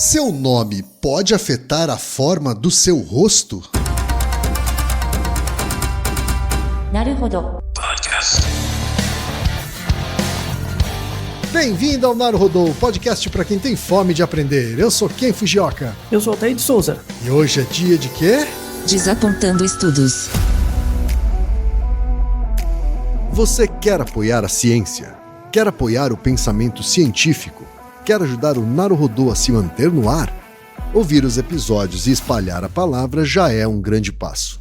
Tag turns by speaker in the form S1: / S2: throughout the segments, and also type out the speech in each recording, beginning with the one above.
S1: Seu nome pode afetar a forma do seu rosto?
S2: Naruhodo.
S1: Bem-vindo ao Naruhodo, podcast para quem tem fome de aprender. Eu sou Ken Fujioka.
S3: Eu sou Altair de Souza.
S1: E hoje é dia de quê?
S2: Desapontando estudos.
S1: Você quer apoiar a ciência? Quer apoiar o pensamento científico? Quer ajudar o Naruhodo a se manter no ar? Ouvir os episódios e espalhar a palavra já é um grande passo.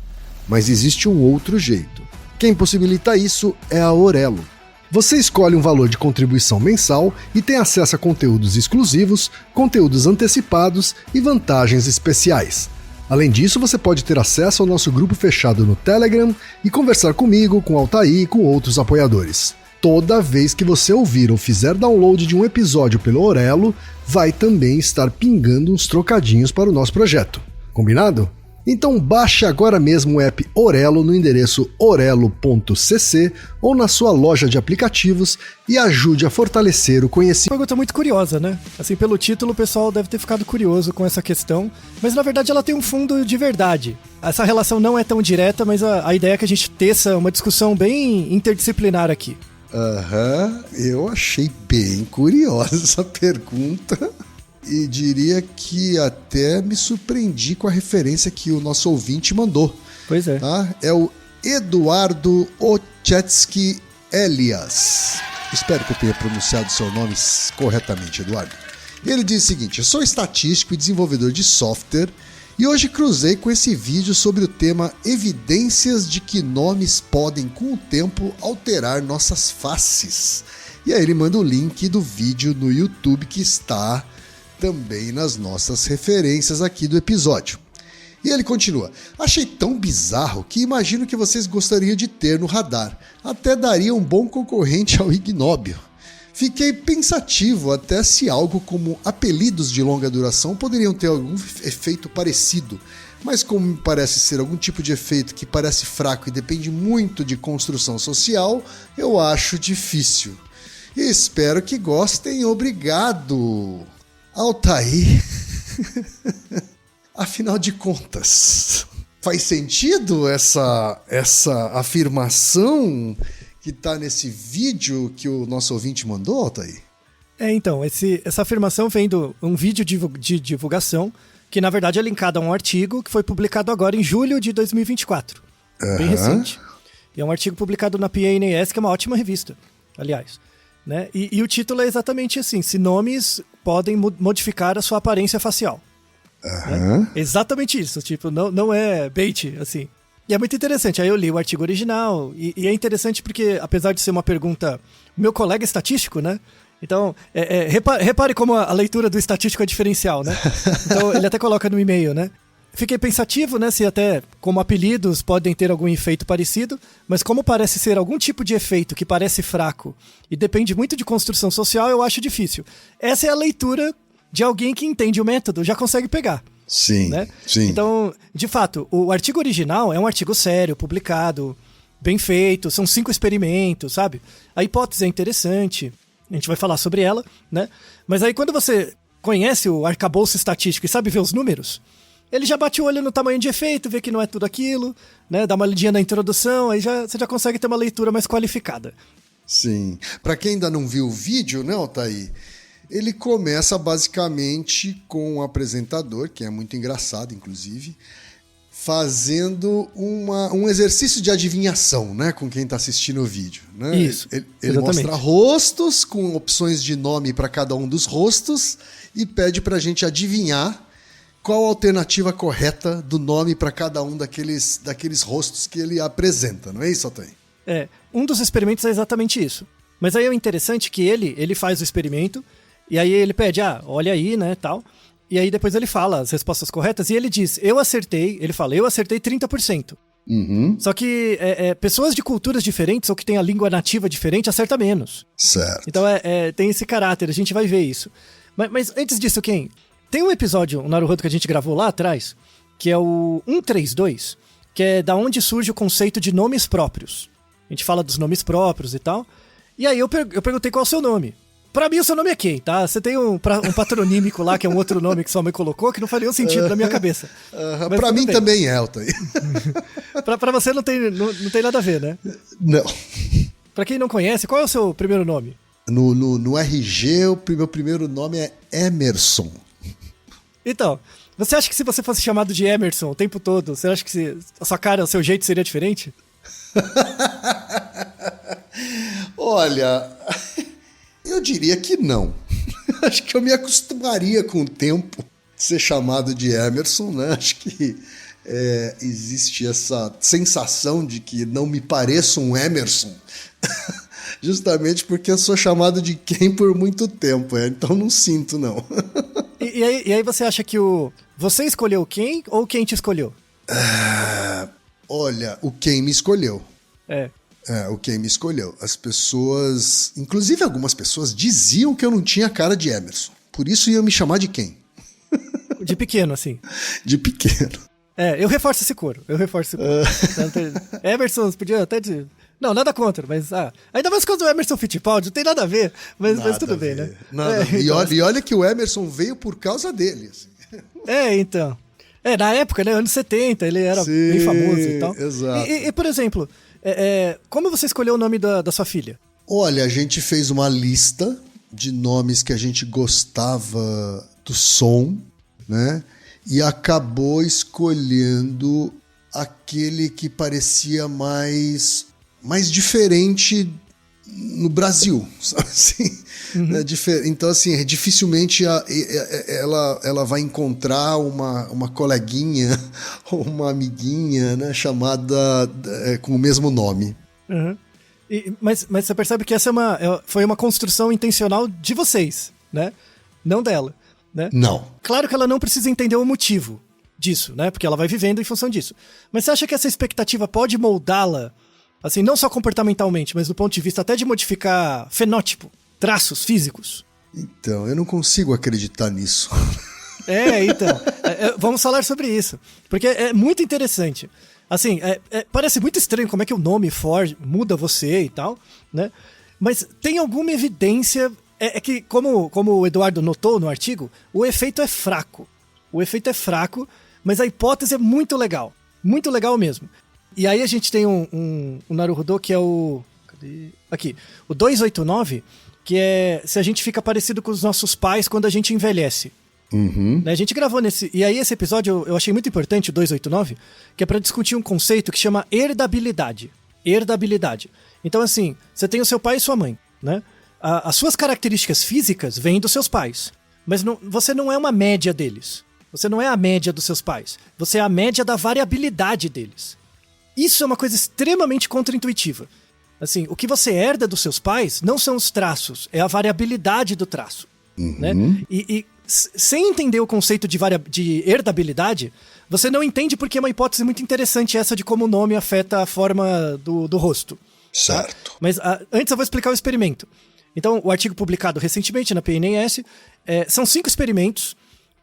S1: Mas existe um outro jeito. Quem possibilita isso é a Orelo. Você escolhe um valor de contribuição mensal e tem acesso a conteúdos exclusivos, conteúdos antecipados e vantagens especiais. Além disso, você pode ter acesso ao nosso grupo fechado no Telegram e conversar comigo, com Altair e com outros apoiadores. Toda vez que você ouvir ou fizer download de um episódio pelo Orelo, vai também estar pingando uns trocadinhos para o nosso projeto. Combinado? Então baixe agora mesmo o app Orelo no endereço orelo.cc ou na sua loja de aplicativos e ajude a fortalecer o conhecimento.
S3: Uma pergunta muito curiosa, né? Assim, pelo título o pessoal deve ter ficado curioso com essa questão, mas na verdade ela tem um fundo de verdade. Essa relação não é tão direta, mas a ideia é que a gente teça uma discussão bem interdisciplinar aqui.
S1: Eu achei bem curiosa essa pergunta e diria que até me surpreendi com a referência que o nosso ouvinte mandou.
S3: Pois é.
S1: Tá? É o Eduardo Ochetsky Elias. Espero que eu tenha pronunciado seu nome corretamente, Eduardo. Ele diz o seguinte: eu sou estatístico e desenvolvedor de software e hoje cruzei com esse vídeo sobre o tema evidências de que nomes podem, com o tempo, alterar nossas faces. E aí ele manda o link do vídeo no YouTube que está também nas nossas referências aqui do episódio. E ele continua: achei tão bizarro que imagino que vocês gostariam de ter no radar. Até daria um bom concorrente ao ignóbio. Fiquei pensativo até se algo como apelidos de longa duração poderiam ter algum efeito parecido, mas como me parece ser algum tipo de efeito que parece fraco e depende muito de construção social, eu acho difícil. E espero que gostem. Obrigado, Altair. Afinal de contas, faz sentido essa afirmação que tá nesse vídeo que o nosso ouvinte mandou, Altair?
S3: Então, essa afirmação vem de um vídeo de divulgação que, na verdade, é linkado a um artigo que foi publicado agora em julho de 2024. Bem recente. E é um artigo publicado na PNAS, que é uma ótima revista, aliás. Né? E o título é exatamente assim: se nomes podem modificar a sua aparência facial. Né? Exatamente isso, tipo, não é bait, assim. E é muito interessante, aí eu li o artigo original, e é interessante porque, apesar de ser uma pergunta, meu colega é estatístico, né? Então, repare como a leitura do estatístico é diferencial, né? Então, ele até coloca no e-mail, né? Fiquei pensativo, né, se até como apelidos podem ter algum efeito parecido, mas como parece ser algum tipo de efeito que parece fraco e depende muito de construção social, eu acho difícil. Essa é a leitura de alguém que entende o método, já consegue pegar.
S1: Sim,
S3: né?
S1: Sim.
S3: Então, de fato, o artigo original é um artigo sério, publicado, bem feito, são 5 experimentos, sabe? A hipótese é interessante, a gente vai falar sobre ela, né? Mas aí quando você conhece o arcabouço estatístico e sabe ver os números, ele já bate o olho no tamanho de efeito, vê que não é tudo aquilo, né? Dá uma lidinha na introdução, aí você já consegue ter uma leitura mais qualificada.
S1: Sim. Para quem ainda não viu o vídeo, né, Altair? Ele começa basicamente com um apresentador, que é muito engraçado, inclusive, fazendo um exercício de adivinhação, né, com quem está assistindo o vídeo. Né?
S3: Isso,
S1: ele mostra rostos com opções de nome para cada um dos rostos e pede para a gente adivinhar qual a alternativa correta do nome para cada um daqueles rostos que ele apresenta. Não é isso, Altair?
S3: Um dos experimentos é exatamente isso. Mas aí é interessante que ele faz o experimento. E aí ele pede, olha aí, né, tal. E aí depois ele fala as respostas corretas e ele diz, eu acertei 30%.
S1: Uhum.
S3: Só que pessoas de culturas diferentes ou que têm a língua nativa diferente acertam menos.
S1: Certo.
S3: Então tem esse caráter, a gente vai ver isso. Mas antes disso, Ken, tem um episódio, um Naruhodo que a gente gravou lá atrás, que é o 132, que é da onde surge o conceito de nomes próprios. A gente fala dos nomes próprios e tal. E aí eu perguntei qual é o seu nome. Pra mim, o seu nome é Ken, tá? Você tem um patronímico lá, que é um outro nome que sua mãe colocou, que não faria sentido na minha cabeça.
S1: Pra mim também é, Elton.
S3: Pra você não tem nada a ver, né?
S1: Não.
S3: Pra quem não conhece, qual é o seu primeiro nome?
S1: No RG, o meu primeiro nome é Emerson.
S3: Então, você acha que se você fosse chamado de Emerson o tempo todo, você acha que a sua cara, o seu jeito seria diferente?
S1: Olha, eu diria que não. Acho que eu me acostumaria com o tempo de ser chamado de Emerson, né? Acho que existe essa sensação de que não me pareço um Emerson. Justamente porque eu sou chamado de Ken por muito tempo, então não sinto, não.
S3: E aí você acha que você escolheu o Ken ou o Ken te escolheu?
S1: Olha, o Ken me escolheu. O Ken me escolheu. As pessoas, inclusive algumas pessoas, diziam que eu não tinha cara de Emerson. Por isso iam me chamar de Ken.
S3: De pequeno, assim.
S1: De pequeno.
S3: Eu reforço esse coro. Emerson, você podia até dizer... Não, nada contra, mas... ainda mais quando o Emerson Fittipaldi, não tem nada a ver, mas tudo bem, né?
S1: E olha que o Emerson veio por causa dele. Assim.
S3: Então. Na época, né, anos 70, ele era bem famoso e tal.
S1: Exato.
S3: E por exemplo, como você escolheu o nome da sua filha?
S1: Olha, a gente fez uma lista de nomes que a gente gostava do som, né? E acabou escolhendo aquele que parecia mais diferente no Brasil, sabe assim? Uhum. Então, assim, dificilmente ela vai encontrar uma coleguinha ou uma amiguinha, né, chamada com o mesmo nome.
S3: Uhum. Mas você percebe que essa foi uma construção intencional de vocês, né? Não dela, né?
S1: Não.
S3: Claro que ela não precisa entender o motivo disso, né? Porque ela vai vivendo em função disso. Mas você acha que essa expectativa pode moldá-la, assim, não só comportamentalmente, mas do ponto de vista até de modificar fenótipo, traços físicos?
S1: Então, eu não consigo acreditar nisso.
S3: Então, vamos falar sobre isso, porque é muito interessante. Assim, parece muito estranho como é que o nome muda você e tal, né? Mas tem alguma evidência, que como o Eduardo notou no artigo, o efeito é fraco. O efeito é fraco, mas a hipótese é muito legal mesmo. E aí a gente tem um Naruhodô que é o... Cadê? Aqui. O 289, que é se a gente fica parecido com os nossos pais quando a gente envelhece.
S1: Uhum.
S3: A gente gravou nesse... E aí esse episódio eu achei muito importante, o 289, que é para discutir um conceito que chama herdabilidade. Herdabilidade. Então, assim, você tem o seu pai e sua mãe, né? As suas características físicas vêm dos seus pais. Mas você não é uma média deles. Você não é a média dos seus pais. Você é a média da variabilidade deles. Isso é uma coisa extremamente contraintuitiva. Assim, o que você herda dos seus pais não são os traços, é a variabilidade do traço.
S1: Uhum.
S3: Né? E sem entender o conceito de herdabilidade, você não entende porque é uma hipótese muito interessante essa de como o nome afeta a forma do rosto.
S1: Certo.
S3: Tá? Mas antes eu vou explicar o experimento. Então, o artigo publicado recentemente na PNAS são 5 experimentos,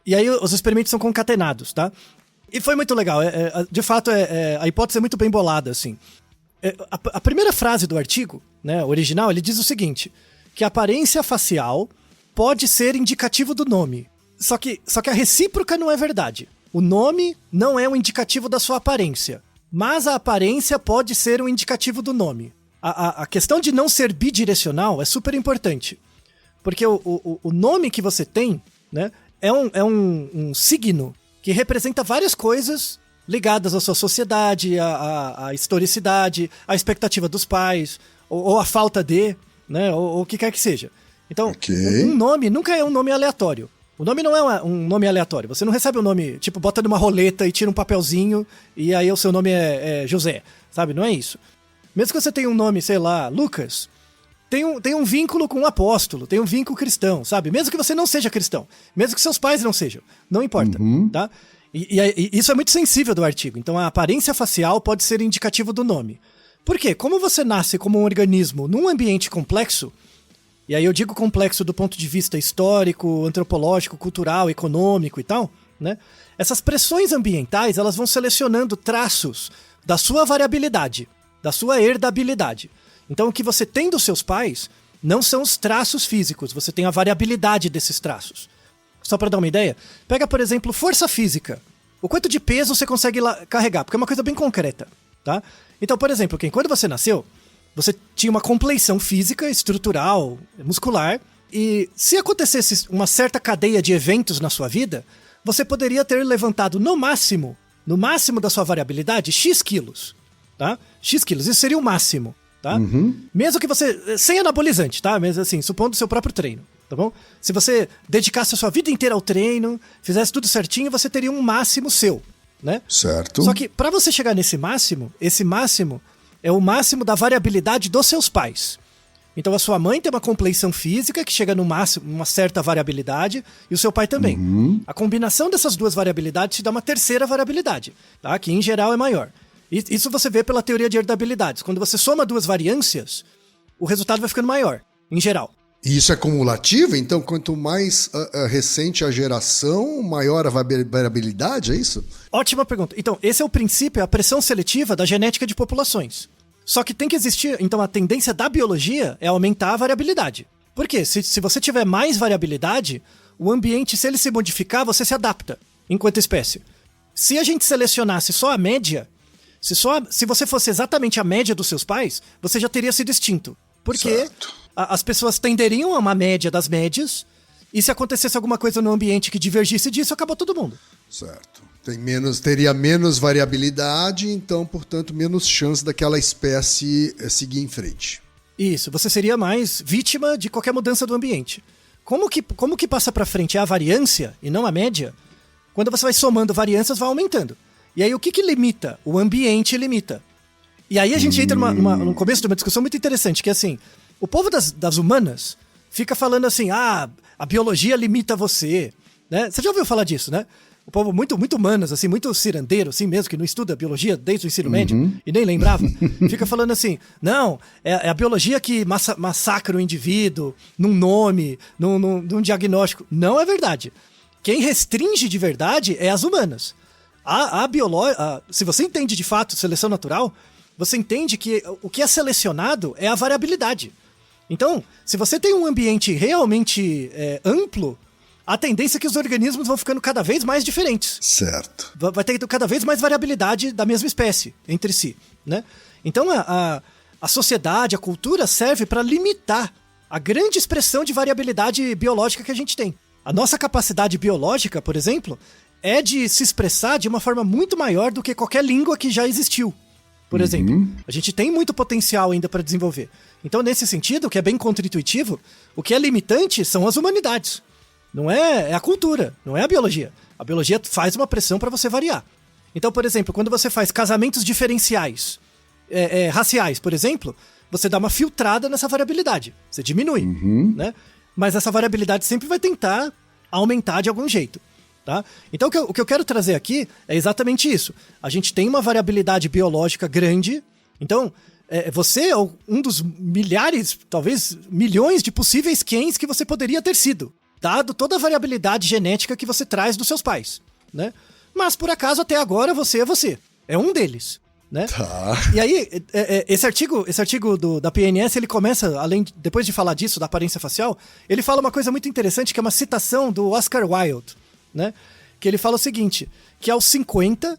S3: e aí os experimentos são concatenados, tá? E foi muito legal. De fato, a hipótese é muito bem bolada, assim. A primeira frase do artigo, né, original, ele diz o seguinte, que a aparência facial pode ser indicativo do nome. Só que a recíproca não é verdade. O nome não é um indicativo da sua aparência, mas a aparência pode ser um indicativo do nome. A questão de não ser bidirecional é super importante. Porque o nome que você tem, né, é um signo que representa várias coisas ligadas à sua sociedade, à historicidade, à expectativa dos pais, ou à falta de, né, ou o que quer que seja. Então, um nome nunca é um nome aleatório. O nome não é um nome aleatório. Você não recebe um nome, tipo, bota numa roleta e tira um papelzinho e aí o seu nome é José, sabe? Não é isso. Mesmo que você tenha um nome, sei lá, Lucas, tem um vínculo com um apóstolo, tem um vínculo cristão, sabe? Mesmo que você não seja cristão, mesmo que seus pais não sejam, não importa, tá? E isso é muito sensível do artigo. Então a aparência facial pode ser indicativo do nome. Por quê? Como você nasce como um organismo num ambiente complexo, e aí eu digo complexo do ponto de vista histórico, antropológico, cultural, econômico e tal, né? Essas pressões ambientais, elas vão selecionando traços da sua variabilidade, da sua herdabilidade. Então o que você tem dos seus pais não são os traços físicos, você tem a variabilidade desses traços. Só para dar uma ideia, pega, por exemplo, força física. O quanto de peso você consegue carregar, porque é uma coisa bem concreta, tá? Então, por exemplo, quando você nasceu, você tinha uma compleição física, estrutural, muscular, e se acontecesse uma certa cadeia de eventos na sua vida, você poderia ter levantado no máximo da sua variabilidade, X quilos, tá? X quilos, isso seria o máximo, tá? Mesmo que você, sem anabolizante, tá? Mesmo assim, supondo o seu próprio treino, tá bom? Se você dedicasse a sua vida inteira ao treino, fizesse tudo certinho, você teria um máximo seu, né?
S1: Certo.
S3: Só que para você chegar nesse máximo, esse máximo é o máximo da variabilidade dos seus pais. Então a sua mãe tem uma compleição física que chega no máximo, uma certa variabilidade, e o seu pai também. A combinação dessas duas variabilidades te dá uma terceira variabilidade, tá? Que em geral é maior. Isso você vê pela teoria de herdabilidades. Quando você soma duas variâncias, o resultado vai ficando maior, em geral.
S1: E isso é cumulativo? Então, quanto mais recente a geração, maior a variabilidade, é isso?
S3: Ótima pergunta. Então, esse é o princípio, a pressão seletiva da genética de populações. Só que tem que existir, então a tendência da biologia é aumentar a variabilidade. Por quê? Se você tiver mais variabilidade, o ambiente, se ele se modificar, você se adapta, enquanto espécie. Se a gente selecionasse só a média, se você fosse exatamente a média dos seus pais, você já teria sido extinto. Porque as pessoas tenderiam a uma média das médias, e se acontecesse alguma coisa no ambiente que divergisse disso, acabou todo mundo.
S1: Certo. Teria menos variabilidade, então, portanto, menos chance daquela espécie seguir em frente.
S3: Isso, você seria mais vítima de qualquer mudança do ambiente. Como que passa pra frente? É a variância e não a média? Quando você vai somando variâncias, vai aumentando. E aí o que limita? O ambiente limita. E aí a gente entra no começo de uma discussão muito interessante, que é assim, o povo das humanas fica falando assim, a biologia limita você, né? Você já ouviu falar disso, né? O povo muito humanas, assim, muito cirandeiro, assim mesmo, que não estuda biologia desde o ensino médio e nem lembrava, fica falando assim, não, é a biologia que massacra o indivíduo num nome, num diagnóstico. Não é verdade. Quem restringe de verdade é as humanas. Se você entende de fato seleção natural, você entende que o que é selecionado é a variabilidade. Então, se você tem um ambiente realmente amplo, a tendência é que os organismos vão ficando cada vez mais diferentes.
S1: Certo.
S3: Vai ter cada vez mais variabilidade da mesma espécie entre si, né? Então, a sociedade, a cultura serve para limitar a grande expressão de variabilidade biológica que a gente tem. A nossa capacidade biológica, por exemplo, é de se expressar de uma forma muito maior do que qualquer língua que já existiu. Por exemplo, a gente tem muito potencial ainda para desenvolver. Então, nesse sentido, que é bem contra-intuitivo, o que é limitante são as humanidades. Não é a cultura, não é a biologia. A biologia faz uma pressão para você variar. Então, por exemplo, quando você faz casamentos diferenciais, raciais, por exemplo, você dá uma filtrada nessa variabilidade. Você diminui, né? Mas essa variabilidade sempre vai tentar aumentar de algum jeito, tá? Então, o que eu quero trazer aqui é exatamente isso. A gente tem uma variabilidade biológica grande. Então, você é um dos milhares, talvez milhões de possíveis quens que você poderia ter sido, dado toda a variabilidade genética que você traz dos seus pais, né? Mas, por acaso, até agora, você é você. É um deles, né?
S1: Tá.
S3: E aí, esse artigo da PNS, ele começa, depois de falar disso, da aparência facial, ele fala uma coisa muito interessante, que é uma citação do Oscar Wilde, né? Que ele fala o seguinte, que aos 50,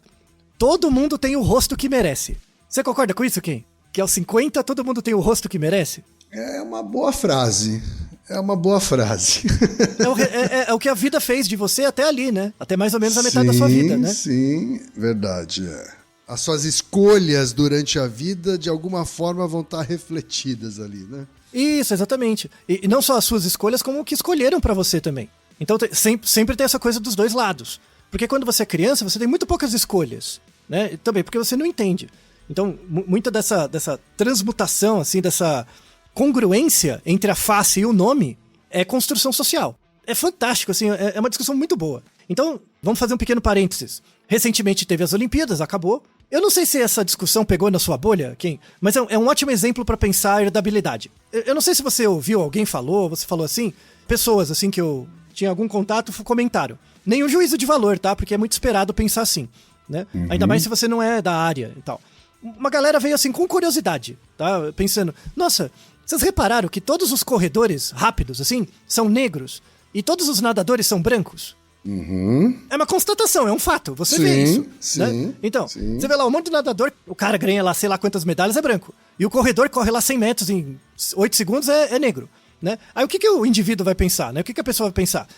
S3: todo mundo tem o rosto que merece. Você concorda com isso, Ken? Que aos 50, todo mundo tem o rosto que merece?
S1: É uma boa frase. É uma boa frase.
S3: É o que a vida fez de você até ali, né? Até mais ou menos a metade da sua vida, né?
S1: Sim, verdade. As suas escolhas durante a vida, de alguma forma, vão estar refletidas ali, né?
S3: Isso, exatamente. E não só as suas escolhas, como o que escolheram pra você também. Então sempre tem essa coisa dos dois lados. Porque quando você é criança, você tem muito poucas escolhas, né? E também porque você não entende. Então, muita dessa transmutação, assim, dessa congruência entre a face e o nome é construção social. É fantástico, assim, é uma discussão muito boa. Então, vamos fazer um pequeno parênteses. Recentemente teve as Olimpíadas, acabou. Eu não sei se essa discussão pegou na sua bolha, Ken, mas é um ótimo exemplo para pensar a herdabilidade. Eu não sei se você ouviu, alguém falou, você falou assim, pessoas assim que eu tinha algum contato comentaram. Nenhum juízo de valor, tá? Porque é muito esperado pensar assim, né? Ainda mais se você não é da área e tal. Uma galera veio assim com curiosidade, tá? Pensando, nossa, Vocês repararam que todos os corredores rápidos, assim, são negros e todos os nadadores são brancos? É uma constatação, é um fato. Você vê isso. Né? Então, você vê lá um monte de nadador, o cara ganha lá sei lá quantas medalhas, é branco. E o corredor corre lá 100 metros em 8 segundos, é negro. Né? Aí o que o indivíduo vai pensar? Né? O que a pessoa vai pensar?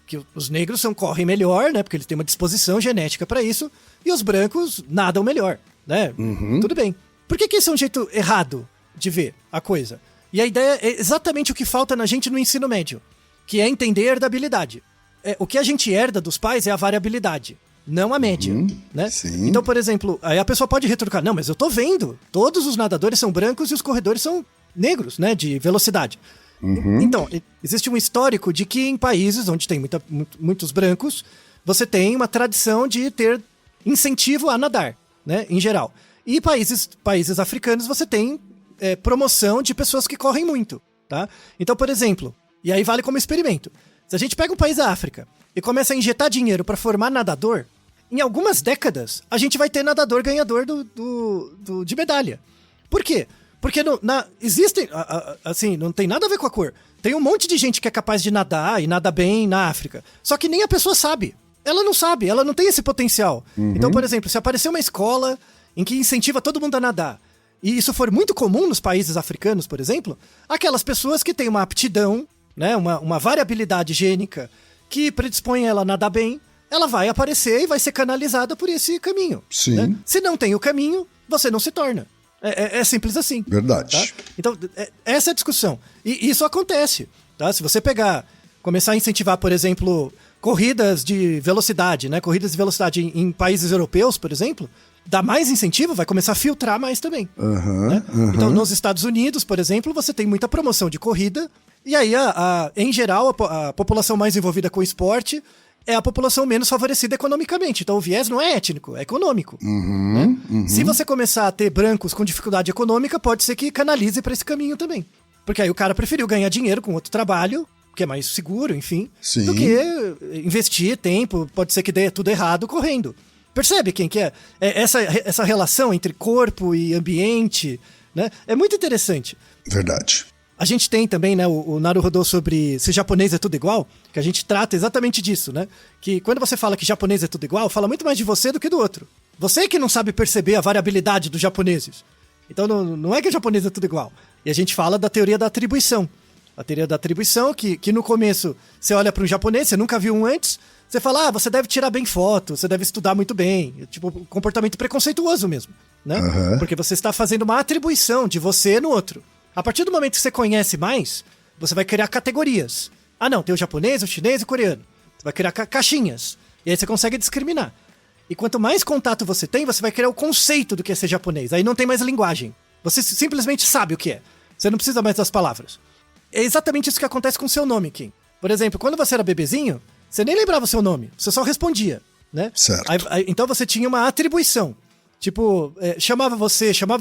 S3: Que os negros correm melhor, né? Porque eles têm uma disposição genética para isso, e os brancos nadam melhor. Né? Tudo bem. Por que esse é um jeito errado de ver a coisa? E a ideia é exatamente o que falta na gente no ensino médio, que é entender a herdabilidade. O que a gente herda dos pais é a variabilidade, não a média, né?
S1: Sim.
S3: Então, por exemplo, aí a pessoa pode retrucar, não, mas eu tô vendo, todos os nadadores são brancos e os corredores são negros, né, de velocidade. Então, existe um histórico de que em países onde tem muitos brancos, você tem uma tradição de ter incentivo a nadar, né, em geral. E países africanos você tem promoção de pessoas que correm muito, tá? Então, por exemplo, e aí vale como experimento, se a gente pega um país da África e começa a injetar dinheiro para formar nadador, em algumas décadas a gente vai ter nadador ganhador de medalha. Por quê? Porque existem, assim, não tem nada a ver com a cor. Tem um monte de gente que é capaz de nadar e nada bem na África. Só que nem a pessoa sabe. Ela não sabe, ela não tem esse potencial. Então, por exemplo, se aparecer uma escola em que incentiva todo mundo a nadar, e isso for muito comum nos países africanos, por exemplo, aquelas pessoas que têm uma aptidão, né, uma variabilidade gênica que predispõe ela a nadar bem, ela vai aparecer e vai ser canalizada por esse caminho.
S1: Sim.
S3: Né? Se não tem o caminho, você não se torna. É simples assim.
S1: Verdade.
S3: Tá? Então, essa é a discussão. E isso acontece. Tá? Se você começar a incentivar, por exemplo, corridas de velocidade, né? Corridas de velocidade em países europeus, por exemplo, dá mais incentivo, vai começar a filtrar mais também. Né? Então, nos Estados Unidos, por exemplo, você tem muita promoção de corrida. E aí, em geral, a população mais envolvida com o esporte é a população menos favorecida economicamente. Então o viés não é étnico, é econômico. Né? Se você começar a ter brancos com dificuldade econômica, pode ser que canalize para esse caminho também. Porque aí o cara preferiu ganhar dinheiro com outro trabalho, que é mais seguro, enfim, do que investir tempo, pode ser que dê tudo errado correndo. Percebe quem que é? Essa relação entre corpo e ambiente, né? É muito interessante.
S1: Verdade.
S3: A gente tem também, né, o Naruhodô sobre se japonês é tudo igual, que a gente trata exatamente disso, né? Que quando você fala que japonês é tudo igual, fala muito mais de você do que do outro. Você que não sabe perceber a variabilidade dos japoneses. Então não é que o japonês é tudo igual. E a gente fala da teoria da atribuição. A teoria da atribuição, que no começo você olha para um japonês, você nunca viu um antes, você fala, você deve tirar bem foto, você deve estudar muito bem. Tipo, comportamento preconceituoso mesmo, né? Porque você está fazendo uma atribuição de você no outro. A partir do momento que você conhece mais, você vai criar categorias. Não, tem o japonês, o chinês e o coreano. Você vai criar caixinhas. E aí você consegue discriminar. E quanto mais contato você tem, você vai criar o conceito do que é ser japonês. Aí não tem mais linguagem. Você simplesmente sabe o que é. Você não precisa mais das palavras. É exatamente isso que acontece com o seu nome, Kim. Por exemplo, quando você era bebezinho, você nem lembrava o seu nome. Você só respondia, né?
S1: Certo.
S3: Então você tinha uma atribuição. Tipo, chamava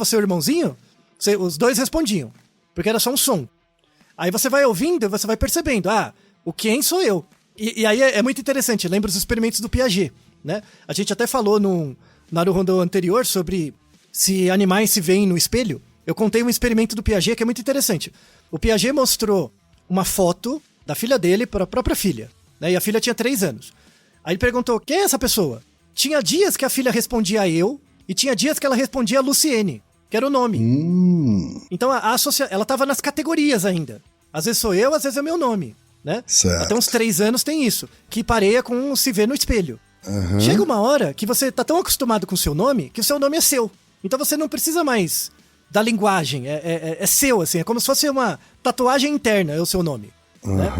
S3: seu irmãozinho, os dois respondiam. Porque era só um som. Aí você vai ouvindo e você vai percebendo. O quem sou eu? E aí é muito interessante. Lembra os experimentos do Piaget, né? A gente até falou no Naruhodô anterior sobre se animais se veem no espelho. Eu contei um experimento do Piaget que é muito interessante. O Piaget mostrou uma foto da filha dele para a própria filha, né? E a filha tinha 3 anos. Aí ele perguntou, quem é essa pessoa? Tinha dias que a filha respondia eu e tinha dias que ela respondia a Luciene, que era o nome. Então ela tava nas categorias ainda. Às vezes sou eu, às vezes é meu nome, né?
S1: Certo.
S3: Até uns 3 anos tem isso, que pareia com se ver no espelho. Chega uma hora que você tá tão acostumado com o seu nome, que o seu nome é seu. Então você não precisa mais da linguagem, é seu, assim, é como se fosse uma tatuagem interna, é o seu nome. Né?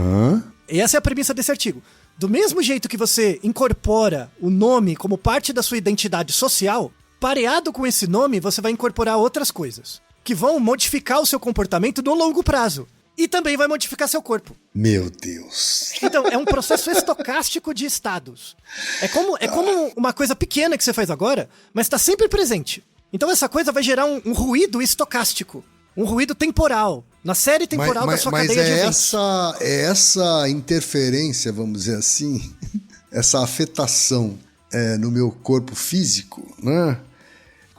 S3: E essa é a premissa desse artigo. Do mesmo jeito que você incorpora o nome como parte da sua identidade social, pareado com esse nome, você vai incorporar outras coisas que vão modificar o seu comportamento no longo prazo. E também vai modificar seu corpo.
S1: Meu Deus.
S3: Então, é um processo estocástico de estados. É como uma coisa pequena que você faz agora, mas está sempre presente. Então essa coisa vai gerar um ruído estocástico. Um ruído temporal. Na série temporal da sua cadeia de eventos.
S1: Mas essa interferência, vamos dizer assim, essa afetação no meu corpo físico, né?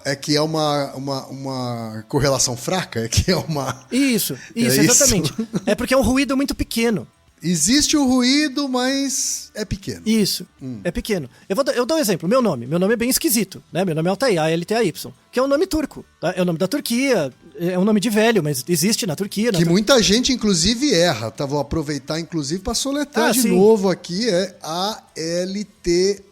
S1: É que é uma correlação fraca? É que é uma...
S3: Isso, exatamente. É porque é um ruído muito pequeno.
S1: Existe o ruído, mas é pequeno.
S3: Isso, é pequeno. Eu dou um exemplo. Meu nome é bem esquisito, né? Meu nome é Altair, A-L-T-A-Y, que é um nome turco, tá? É o nome da Turquia, é um nome de velho, mas existe na Turquia.
S1: Que muita gente, inclusive, erra, tá? Vou aproveitar, inclusive, para soletrar de novo aqui, é A-L-T-A-Y,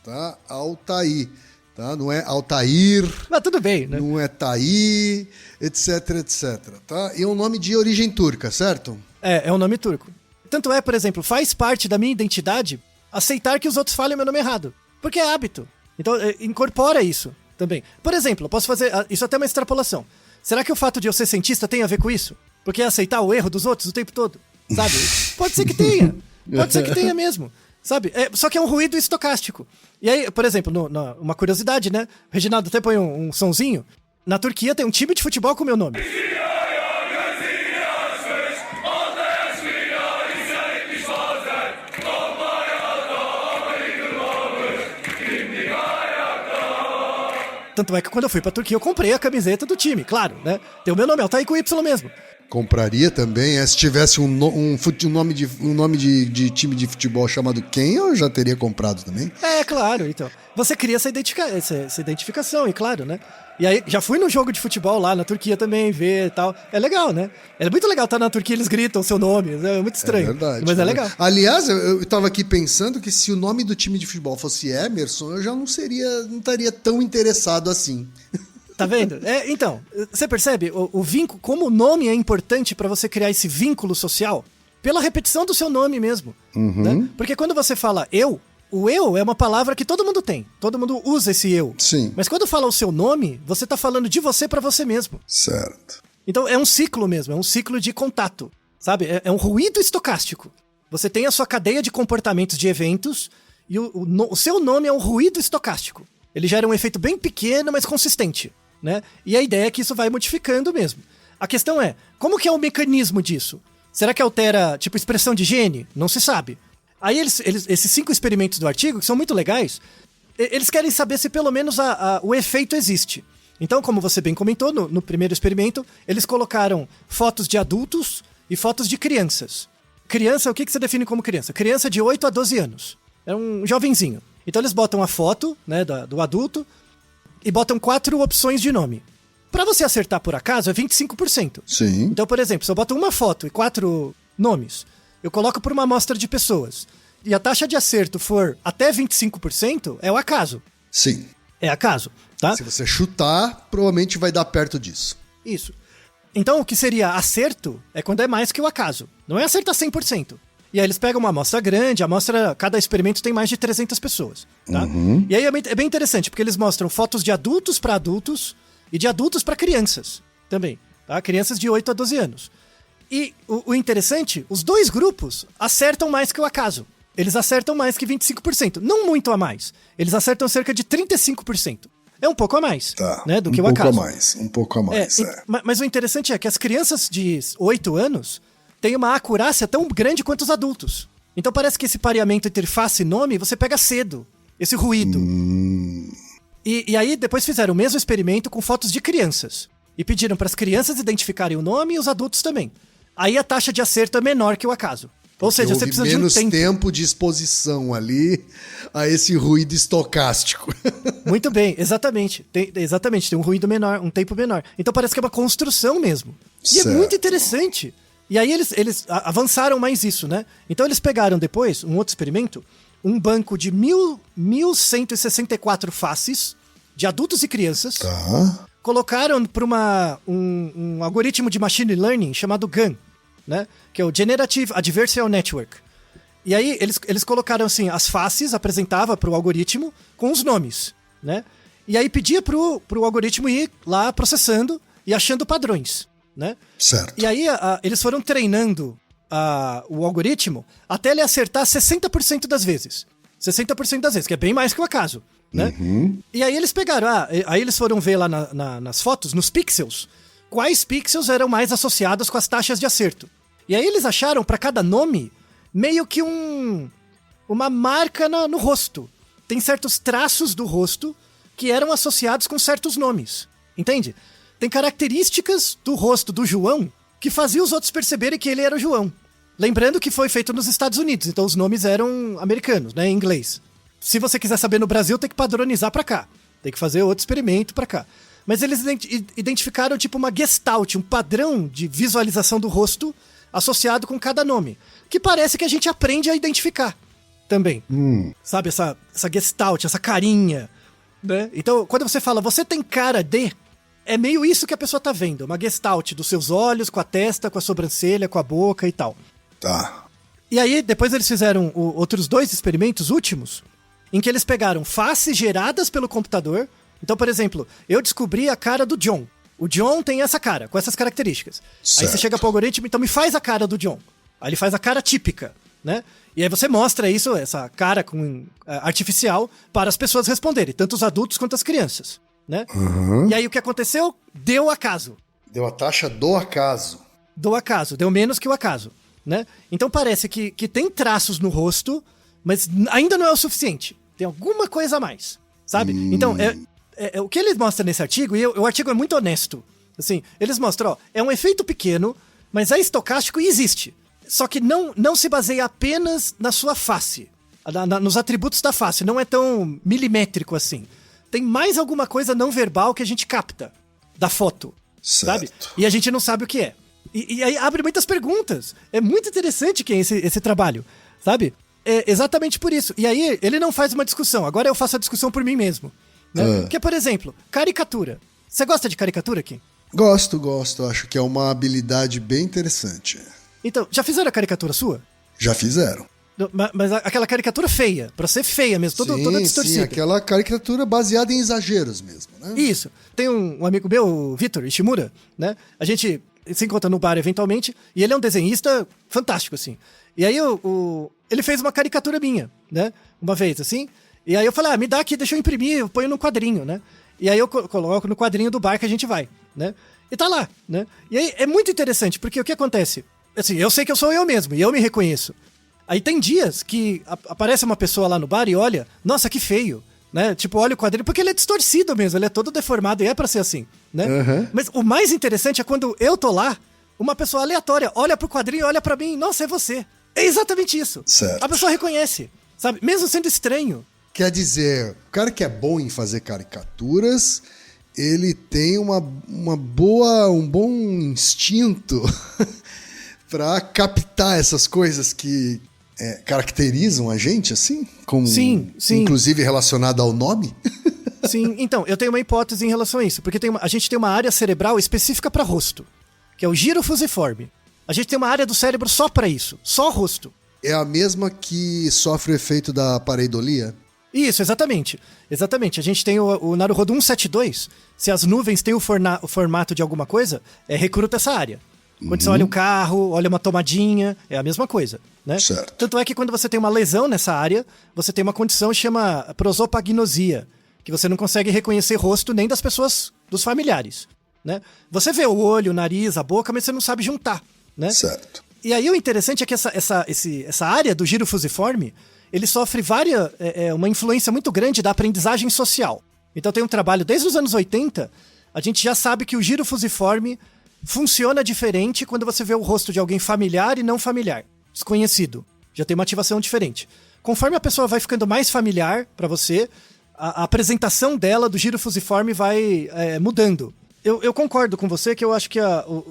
S1: tá? Altair, tá? Não é Altair.
S3: Mas tudo bem, né?
S1: Não é Taí, etc, etc, tá? E é um nome de origem turca, certo?
S3: É um nome turco. Tanto é, por exemplo, faz parte da minha identidade aceitar que os outros falem o meu nome errado. Porque é hábito. Então, incorpora isso também. Por exemplo, eu posso fazer... Isso até é uma extrapolação. Será que o fato de eu ser cientista tem a ver com isso? Porque é aceitar o erro dos outros o tempo todo? Sabe? Pode ser que tenha. Pode ser que tenha mesmo. Sabe? Só que é um ruído estocástico. E aí, por exemplo, uma curiosidade, né? Reginaldo até põe um sonzinho. Na Turquia tem um time de futebol com o meu nome. Tanto é que quando eu fui pra Turquia, eu comprei a camiseta do time, claro, né? Tem o meu nome, Altair com Y mesmo.
S1: Compraria também, se tivesse um nome de time de futebol chamado Ken, eu já teria comprado também.
S3: É, claro, então. Você cria essa identificação, e claro, né? E aí, já fui no jogo de futebol lá na Turquia também, ver e tal. É legal, né? É muito legal estar na Turquia, eles gritam o seu nome, é muito estranho. É verdade. Mas é legal.
S1: Aliás, eu tava aqui pensando que se o nome do time de futebol fosse Emerson, eu já não estaria tão interessado assim.
S3: Tá vendo? Então, você percebe o vínculo, como o nome é importante para você criar esse vínculo social? Pela repetição do seu nome mesmo. Né? Porque quando você fala eu, o eu é uma palavra que todo mundo tem. Todo mundo usa esse eu.
S1: Sim.
S3: Mas quando fala o seu nome, você tá falando de você para você mesmo.
S1: Certo.
S3: Então é um ciclo mesmo, é um ciclo de contato. Sabe? É um ruído estocástico. Você tem a sua cadeia de comportamentos de eventos e o seu nome é um ruído estocástico. Ele gera um efeito bem pequeno, mas consistente. Né? E a ideia é que isso vai modificando mesmo. A questão é, como que é o mecanismo disso? Será que altera, tipo, expressão de gene? Não se sabe. Aí esses 5 experimentos do artigo, que são muito legais, eles querem saber se pelo menos o efeito existe. Então, como você bem comentou, no primeiro experimento, eles colocaram fotos de adultos e fotos de crianças. Criança, o que você define como criança? Criança de 8 a 12 anos. É um jovenzinho. Então eles botam a foto, né, do adulto, e botam 4 opções de nome. Pra você acertar por acaso, é 25%.
S1: Sim.
S3: Então, por exemplo, se eu boto uma foto e 4 nomes, eu coloco por uma amostra de pessoas, e a taxa de acerto for até 25%, é o acaso.
S1: Sim.
S3: É acaso, tá?
S1: Se você chutar, provavelmente vai dar perto disso.
S3: Isso. Então, o que seria acerto é quando é mais que o acaso. Não é acertar 100%. E aí eles pegam uma amostra grande, cada experimento tem mais de 300 pessoas, tá? E aí é bem interessante, porque eles mostram fotos de adultos para adultos e de adultos para crianças também, tá? Crianças de 8 a 12 anos. E o interessante, os 2 grupos acertam mais que o acaso. Eles acertam mais que 25%, não muito a mais. Eles acertam cerca de 35%. É um pouco a mais,
S1: tá,
S3: né, do que o acaso.
S1: Um pouco a mais.
S3: Mas o interessante é que as crianças de 8 anos tem uma acurácia tão grande quanto os adultos. Então parece que esse pareamento entre face e nome, você pega cedo, esse ruído. E aí depois fizeram o mesmo experimento com fotos de crianças. E pediram para as crianças identificarem o nome e os adultos também. Aí a taxa de acerto é menor que o acaso. Ou seja, você precisa de um
S1: tempo de exposição ali a esse ruído estocástico.
S3: Muito bem, exatamente. Tem um ruído menor, um tempo menor. Então parece que é uma construção mesmo. E é muito interessante. E aí eles avançaram mais isso, né? Então eles pegaram depois, um outro experimento, um banco de 1.164 faces de adultos e crianças, colocaram para um algoritmo de machine learning chamado GAN, né? Que é o Generative Adversarial Network. E aí eles colocaram assim, as faces, apresentava para o algoritmo com os nomes, né? E aí pedia pro algoritmo ir lá processando e achando padrões. Né?
S1: Certo.
S3: E aí eles foram treinando o algoritmo até ele acertar 60% das vezes. 60% das vezes, que é bem mais que o acaso. Né? E aí eles pegaram, aí eles foram ver lá nas fotos, nos pixels, quais pixels eram mais associados com as taxas de acerto. E aí eles acharam para cada nome meio que uma marca no rosto. Tem certos traços do rosto que eram associados com certos nomes. Entende? Tem características do rosto do João que faziam os outros perceberem que ele era o João. Lembrando que foi feito nos Estados Unidos, então os nomes eram americanos, né, em inglês. Se você quiser saber no Brasil, tem que padronizar pra cá. Tem que fazer outro experimento pra cá. Mas eles identificaram tipo uma gestalt, um padrão de visualização do rosto associado com cada nome, que parece que a gente aprende a identificar também. Sabe, essa gestalt, essa carinha, né? Então, quando você fala, você tem cara de... É meio isso que a pessoa tá vendo, uma gestalt dos seus olhos, com a testa, com a sobrancelha, com a boca e tal.
S1: Tá.
S3: E aí, depois eles fizeram outros 2 experimentos últimos, em que eles pegaram faces geradas pelo computador. Então, por exemplo, eu descobri a cara do John. O John tem essa cara, com essas características.
S1: Certo.
S3: Aí você chega pro algoritmo, então me faz a cara do John. Aí ele faz a cara típica, né? E aí você mostra isso, essa cara artificial, para as pessoas responderem, tanto os adultos quanto as crianças, né? E aí o que aconteceu? Deu acaso.
S1: Deu a taxa do acaso.
S3: Do acaso, deu menos que o acaso, né? Então parece que tem traços no rosto, mas ainda não é o suficiente. Tem alguma coisa a mais, sabe? Então, o que eles mostram nesse artigo, e o artigo é muito honesto, assim, eles mostram, ó, é um efeito pequeno, mas é estocástico e existe. Só que não se baseia apenas na sua face, nos atributos da face, não é tão milimétrico assim. Tem mais alguma coisa não verbal que a gente capta da foto, sabe? E a gente não sabe o que é. E aí abre muitas perguntas. É muito interessante que é esse trabalho, sabe? É exatamente por isso. E aí ele não faz uma discussão, agora eu faço a discussão por mim mesmo. Né? Porque, por exemplo, caricatura. Você gosta de caricatura, Kim?
S1: Gosto. Acho que é uma habilidade bem interessante.
S3: Então, já fizeram a caricatura sua?
S1: Já fizeram.
S3: Mas aquela caricatura feia, pra ser feia mesmo, toda distorcida.
S1: Sim, aquela caricatura baseada em exageros mesmo, né?
S3: Isso. Tem um amigo meu, o Vitor Ishimura, né? A gente se encontra no bar eventualmente, e ele é um desenhista fantástico, assim. E aí ele fez uma caricatura minha, né? Uma vez, assim. E aí eu falei, me dá aqui, deixa eu imprimir, eu ponho no quadrinho, né? E aí eu coloco no quadrinho do bar que a gente vai, né? E tá lá, né? E aí é muito interessante, porque o que acontece? Assim, eu sei que eu sou eu mesmo, e eu me reconheço. Aí tem dias que aparece uma pessoa lá no bar e olha, nossa, que feio, né? Tipo, olha o quadrinho, porque ele é distorcido mesmo, ele é todo deformado e é pra ser assim, né? Mas o mais interessante é quando eu tô lá, uma pessoa aleatória olha pro quadrinho e olha pra mim, nossa, é você. É exatamente isso.
S1: Certo.
S3: A pessoa reconhece, sabe? Mesmo sendo estranho.
S1: Quer dizer, o cara que é bom em fazer caricaturas, ele tem um bom instinto para captar essas coisas que caracterizam a gente, assim? Como,
S3: sim.
S1: Inclusive relacionada ao nome?
S3: Sim, então, eu tenho uma hipótese em relação a isso, porque a gente tem uma área cerebral específica para rosto, que é o giro fusiforme. A gente tem uma área do cérebro só para isso, só rosto.
S1: É a mesma que sofre o efeito da pareidolia?
S3: Isso, exatamente. Exatamente. A gente tem o Naruhodo 172. Se as nuvens têm o formato de alguma coisa, recruta essa área. Quando você olha um carro, olha uma tomadinha, é a mesma coisa, né?
S1: Certo.
S3: Tanto é que quando você tem uma lesão nessa área, você tem uma condição que chama prosopagnosia, que você não consegue reconhecer rosto nem das pessoas, dos familiares, né? Você vê o olho, o nariz, a boca, mas você não sabe juntar, né?
S1: Certo.
S3: E aí o interessante é que essa área do giro fusiforme, ele sofre uma influência muito grande da aprendizagem social. Então tem um trabalho, desde os anos 80, a gente já sabe que o giro fusiforme funciona diferente quando você vê o rosto de alguém familiar e não familiar, desconhecido. Já tem uma ativação diferente. Conforme a pessoa vai ficando mais familiar para você, a apresentação dela do giro fusiforme vai mudando. Eu concordo com você que eu acho que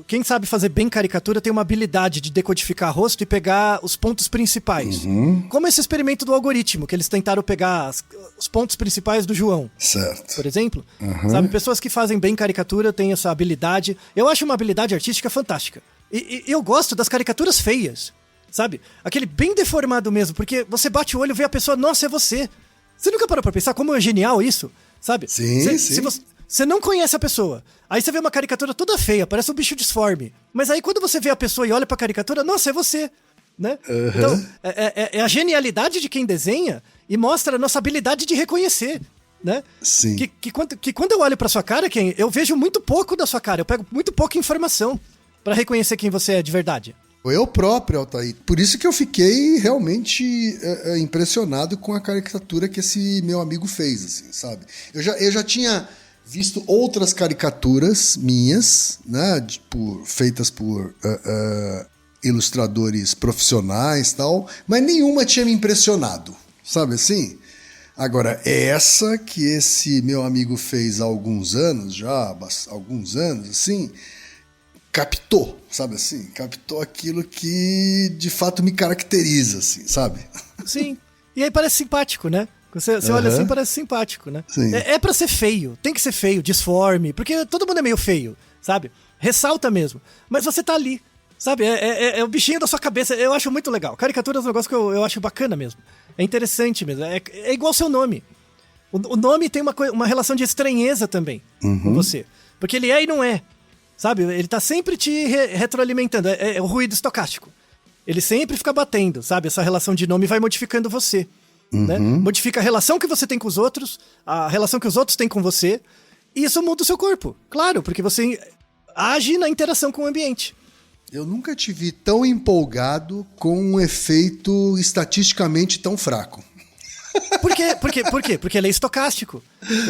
S3: quem sabe fazer bem caricatura tem uma habilidade de decodificar rosto e pegar os pontos principais. Como esse experimento do algoritmo, que eles tentaram pegar os pontos principais do João.
S1: Certo.
S3: Por exemplo. Sabe, pessoas que fazem bem caricatura têm essa habilidade. Eu acho uma habilidade artística fantástica. E eu gosto das caricaturas feias, sabe? Aquele bem deformado mesmo, porque você bate o olho e vê a pessoa, nossa, é você. Você nunca parou pra pensar como é genial isso? Sabe?
S1: Sim.
S3: Você não conhece a pessoa. Aí você vê uma caricatura toda feia, parece um bicho disforme. Mas aí quando você vê a pessoa e olha pra caricatura, nossa, é você, né? Então, é a genialidade de quem desenha e mostra a nossa habilidade de reconhecer, né?
S1: Sim.
S3: Que quando eu olho pra sua cara, eu vejo muito pouco da sua cara. Eu pego muito pouca informação pra reconhecer quem você é de verdade.
S1: Eu próprio, Altair. Por isso que eu fiquei realmente impressionado com a caricatura que esse meu amigo fez, assim, sabe? Eu já tinha visto outras caricaturas minhas, né, feitas por ilustradores profissionais e tal, mas nenhuma tinha me impressionado, sabe assim? Agora, essa que esse meu amigo fez há alguns anos, assim, captou, sabe assim? Captou aquilo que de fato me caracteriza, assim, sabe?
S3: Sim. E aí parece simpático, né? Você olha assim, parece simpático, né?
S1: Sim.
S3: É pra ser feio, tem que ser feio, disforme, porque todo mundo é meio feio, sabe? Ressalta mesmo. Mas você tá ali, sabe? É o bichinho da sua cabeça. Eu acho muito legal. Caricatura é um negócio que eu acho bacana mesmo. É interessante mesmo. É igual seu nome. O nome tem uma relação de estranheza também com você. Porque ele é e não é. Sabe? Ele tá sempre te retroalimentando. É o ruído estocástico. Ele sempre fica batendo, sabe? Essa relação de nome vai modificando você. Né? Modifica a relação que você tem com os outros, a relação que os outros têm com você. E isso muda o seu corpo. Claro, porque você age na interação com o ambiente.
S1: Eu nunca te vi tão empolgado com um efeito estatisticamente tão fraco.
S3: Por quê? Porque ele é estocástico.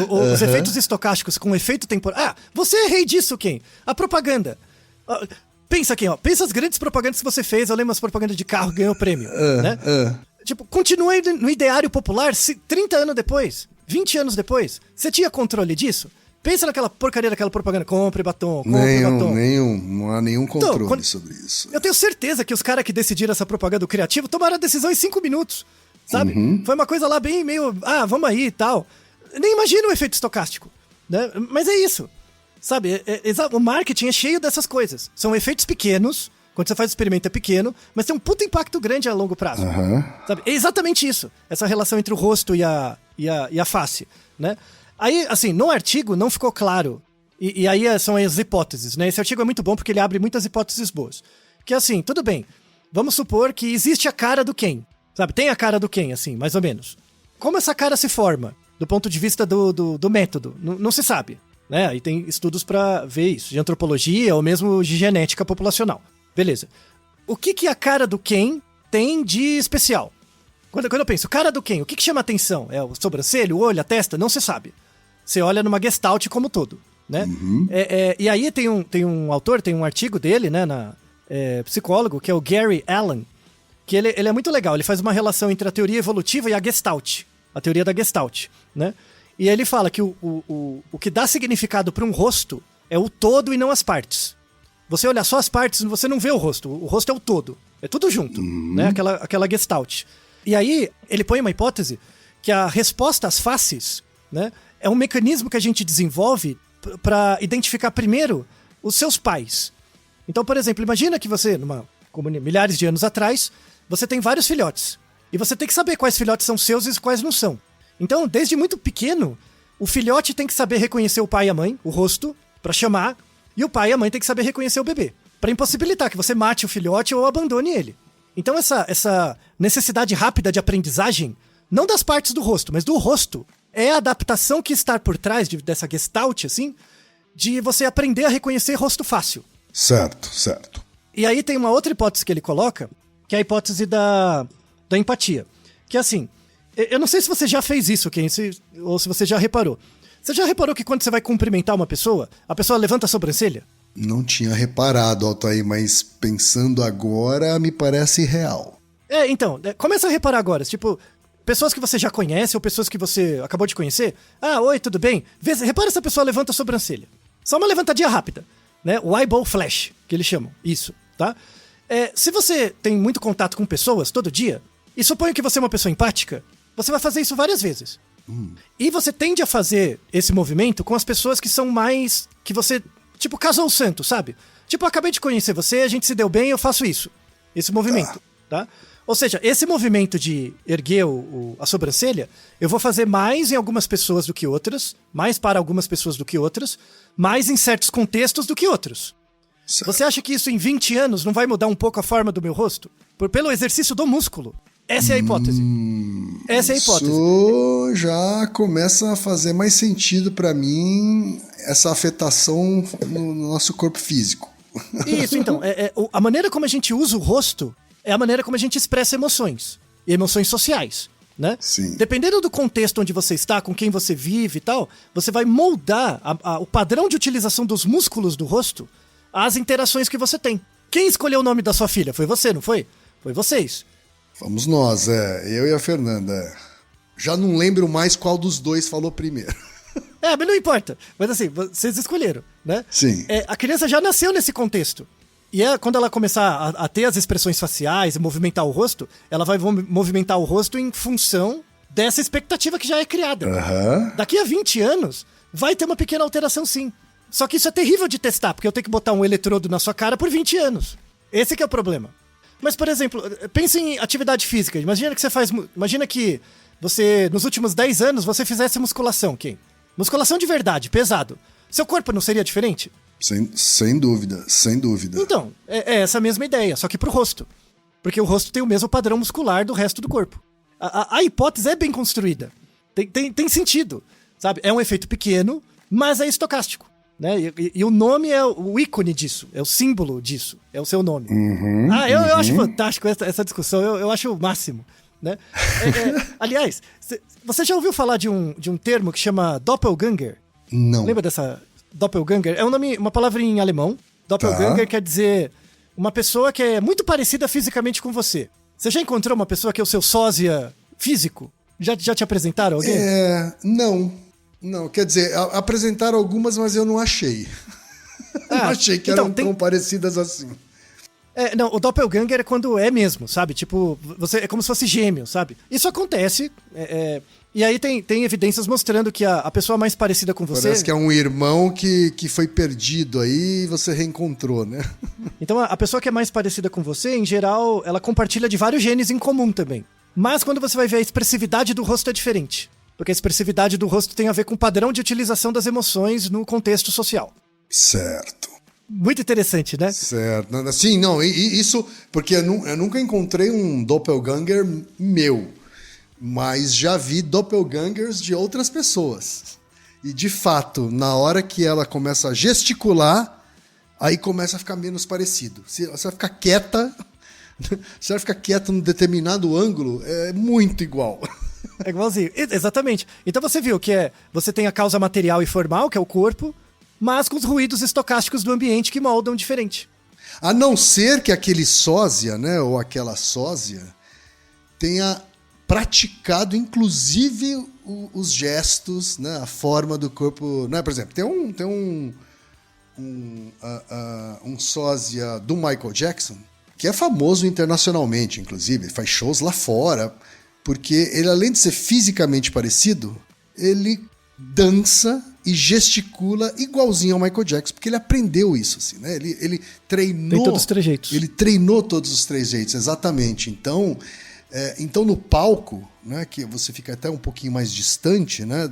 S3: Os efeitos estocásticos com efeito temporal... Ah, você é rei disso, quem? A propaganda. Pensa aqui, ó. Pensa as grandes propagandas que você fez. Eu lembro as propagandas de carro que ganhou prêmio. Né? Tipo, continua no ideário popular 30 anos depois, 20 anos depois. Você tinha controle disso? Pensa naquela porcaria daquela propaganda, compre batom, compre batom.
S1: Não há nenhum controle sobre isso.
S3: Eu tenho certeza que os caras que decidiram essa propaganda do criativo tomaram a decisão em 5 minutos, sabe? Foi uma coisa lá bem meio, vamos aí e tal. Nem imagina o efeito estocástico, né? Mas é isso, sabe? O marketing é cheio dessas coisas. São efeitos pequenos, quando você faz o experimento é pequeno, mas tem um puta impacto grande a longo prazo. Sabe? É exatamente isso, essa relação entre o rosto e a face, né? Aí, assim, no artigo não ficou claro, e aí são as hipóteses, né? Esse artigo é muito bom porque ele abre muitas hipóteses boas. Que assim, tudo bem, vamos supor que existe a cara do Ken, sabe? Tem a cara do Ken, assim, mais ou menos. Como essa cara se forma, do ponto de vista do método? Não se sabe, né? Aí tem estudos pra ver isso, de antropologia ou mesmo de genética populacional. Beleza. O que a cara do Ken tem de especial? Quando eu penso, cara do Ken, o que chama atenção? É o sobrancelho, o olho, a testa? Não se sabe. Você olha numa gestalt como todo, né? E aí tem um autor, tem um artigo dele, né, psicólogo, que é o Gary Allen, que ele é muito legal. Ele faz uma relação entre a teoria evolutiva e a gestalt, a teoria da gestalt, né? E ele fala que o que dá significado para um rosto é o todo e não as partes. Você olhar só as partes, você não vê o rosto é o todo, é tudo junto, né? Aquela gestalt. E aí, ele põe uma hipótese que a resposta às faces, né, é um mecanismo que a gente desenvolve para identificar primeiro os seus pais. Então, por exemplo, imagina que você, milhares de anos atrás, você tem vários filhotes. E você tem que saber quais filhotes são seus e quais não são. Então, desde muito pequeno, o filhote tem que saber reconhecer o pai e a mãe, o rosto, para chamar, e o pai e a mãe tem que saber reconhecer o bebê, para impossibilitar que você mate o filhote ou abandone ele. Então essa necessidade rápida de aprendizagem, não das partes do rosto, mas do rosto, é a adaptação que está por trás dessa gestalt, assim, de você aprender a reconhecer rosto fácil.
S1: Certo.
S3: E aí tem uma outra hipótese que ele coloca, que é a hipótese da empatia. Que é assim, eu não sei se você já fez isso, Ken, ou se você já reparou. Você já reparou que quando você vai cumprimentar uma pessoa, a pessoa levanta a sobrancelha?
S1: Não tinha reparado, Altair, mas pensando agora me parece real.
S3: Então, começa a reparar agora, tipo, pessoas que você já conhece ou pessoas que você acabou de conhecer. Oi, tudo bem? Repara se a pessoa levanta a sobrancelha. Só uma levantadinha rápida, né? O eyeball flash, que eles chamam, isso, tá? Se você tem muito contato com pessoas todo dia, e suponho que você é uma pessoa empática, você vai fazer isso várias vezes. E você tende a fazer esse movimento com as pessoas que são mais... que você... Tipo, casou o santo, sabe? Tipo, eu acabei de conhecer você, a gente se deu bem, eu faço isso. Esse movimento, tá? Ou seja, esse movimento de erguer a sobrancelha, eu vou fazer mais em algumas pessoas do que outras, mais para algumas pessoas do que outras, mais em certos contextos do que outros. Certo. Você acha que isso em 20 anos não vai mudar um pouco a forma do meu rosto? Pelo exercício do músculo. Essa é a hipótese. Essa é a hipótese.
S1: Isso já começa a fazer mais sentido para mim, essa afetação no nosso corpo físico.
S3: Isso, então. A maneira como a gente usa o rosto é a maneira como a gente expressa emoções. E emoções sociais, né?
S1: Sim.
S3: Dependendo do contexto onde você está, com quem você vive e tal, você vai moldar o padrão de utilização dos músculos do rosto às interações que você tem. Quem escolheu o nome da sua filha? Foi você, não foi? Foi vocês.
S1: Fomos nós, eu e a Fernanda. Já não lembro mais qual dos dois falou primeiro.
S3: Mas não importa. Mas assim, vocês escolheram, né?
S1: Sim.
S3: A criança já nasceu nesse contexto. E quando ela começar a ter as expressões faciais e movimentar o rosto, ela vai movimentar o rosto em função dessa expectativa que já é criada. Daqui a 20 anos, vai ter uma pequena alteração sim. Só que isso é terrível de testar, porque eu tenho que botar um eletrodo na sua cara por 20 anos. Esse que é o problema. Mas, por exemplo, pense em atividade física. Imagina que você, nos últimos 10 anos, você fizesse musculação, Kim. Musculação de verdade, pesado. Seu corpo não seria diferente?
S1: Sem dúvida, sem dúvida.
S3: Então, é essa mesma ideia, só que pro rosto. Porque o rosto tem o mesmo padrão muscular do resto do corpo. A hipótese é bem construída. Tem sentido, sabe? É um efeito pequeno, mas é estocástico. Né? E o nome é o ícone disso, é o símbolo disso, é o seu nome. Eu acho fantástico essa discussão, eu acho o máximo. Né? Aliás, você já ouviu falar de um termo que chama Doppelganger?
S1: Não.
S3: Lembra dessa Doppelganger? É uma palavra em alemão. Doppelganger quer dizer uma pessoa que é muito parecida fisicamente com você. Você já encontrou uma pessoa que é o seu sósia físico? Já te apresentaram alguém?
S1: Não, quer dizer, apresentaram algumas, mas eu não achei. Não achei que eram tão parecidas assim.
S3: Não, o Doppelganger é quando é mesmo, sabe? Tipo, é como se fosse gêmeo, sabe? Isso acontece, e aí tem evidências mostrando que a pessoa mais parecida com você...
S1: Parece que é um irmão que foi perdido aí e você reencontrou, né?
S3: Então, a pessoa que é mais parecida com você, em geral, ela compartilha de vários genes em comum também. Mas quando você vai ver a expressividade do rosto é diferente. Porque a expressividade do rosto tem a ver com o padrão de utilização das emoções no contexto social.
S1: Certo.
S3: Muito interessante, né?
S1: Certo. Sim, não, isso porque eu nunca encontrei um doppelganger meu, mas já vi doppelgangers de outras pessoas. E, de fato, na hora que ela começa a gesticular, aí começa a ficar menos parecido. Se ela ficar quieta, se ela ficar quieta num determinado ângulo, é muito igual.
S3: É igualzinho. Exatamente. Então você viu que você tem a causa material e formal, que é o corpo, mas com os ruídos estocásticos do ambiente que moldam diferente.
S1: A não ser que aquele sósia, né, ou aquela sósia, tenha praticado, inclusive, os gestos, né, a forma do corpo. Né? Por exemplo, tem um sósia do Michael Jackson, que é famoso internacionalmente, inclusive, ele faz shows lá fora, porque ele, além de ser fisicamente parecido, ele dança e gesticula igualzinho ao Michael Jackson, porque ele aprendeu isso, assim, né? Ele treinou...
S3: Tem todos os trejeitos.
S1: Ele treinou todos os trejeitos, exatamente. Então no palco, né, que você fica até um pouquinho mais distante, né,